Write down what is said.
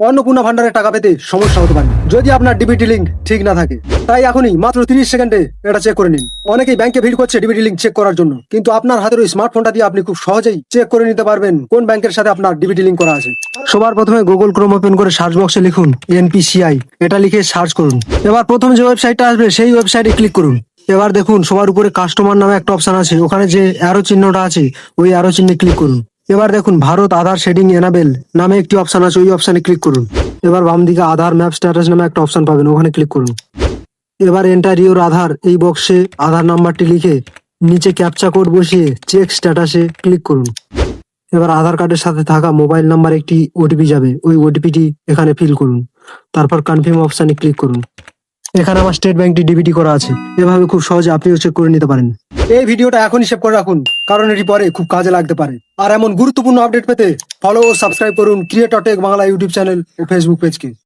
অন্নপূর্ণা ভান্ডারের টাকা পেতে সমস্যা হতে পারে যদি আপনার ডিবিটি লিঙ্ক ঠিক না থাকে। তাই এখনই মাত্র 30 সেকেন্ডে এটা চেক করে নিন। অনেকেই ব্যাংকে ভিড় করছে ডিবিটি লিঙ্ক চেক করার জন্য, কিন্তু আপনার হাতের ওই স্মার্টফোনটা দিয়ে আপনি খুব সহজেই চেক করে নিতে পারবেন কোন ব্যাংকের সাথে আপনার ডিবিটি লিঙ্ক করা আছে। সবার প্রথমে গুগল ক্রোম ওপেন করে সার্চ বক্সে লিখুন এনপিসিআই, এটা লিখে সার্চ করুন। এবার প্রথম যে ওয়েবসাইটটা আসবে সেই ওয়েবসাইটে ক্লিক করুন। এবার দেখুন সবার উপরে কাস্টমার নামে একটা অপশন আছে, ওখানে যে অ্যারো চিহ্নটা আছে ওই অ্যারো চিহ্নে ক্লিক করুন। এবার দেখুন ভারত আধার শেডিং এনাবেল নামে একটি অপশন আছে, ওই অপশনে ক্লিক করুন। এবার বাম দিকে আধার ম্যাপ স্ট্যাটাস নামে একটা অপশন পাবেন, ওখানে ক্লিক করুন। এবার এন্টার ইউর আধার এই বক্সে আধার নাম্বারটি লিখে নিচে ক্যাপচা কোড বসিয়ে চেক স্ট্যাটাসে ক্লিক করুন। এবার আধার কার্ডের সাথে থাকা মোবাইল নাম্বার একটি ওটিপি যাবে, ওই ওটিপিটি এখানে ফিল করুন। তারপর কনফার্ম অপশনে ক্লিক করুন। এখানে আমার স্টেট ব্যাংকটি ডিবিটি করা আছে। এভাবে খুব সহজে আপনিও চেক করে নিতে পারেন। এই ভিডিওটা এখনই সেভ করে রাখুন, কারণ এটি পরে খুব কাজে লাগতে পারে। আর এমন গুরুত্বপূর্ণ আপডেট পেতে ফলো ও সাবস্ক্রাইব করুন Creator Tech Bangla YouTube channel ও ফেসবুক পেজকে।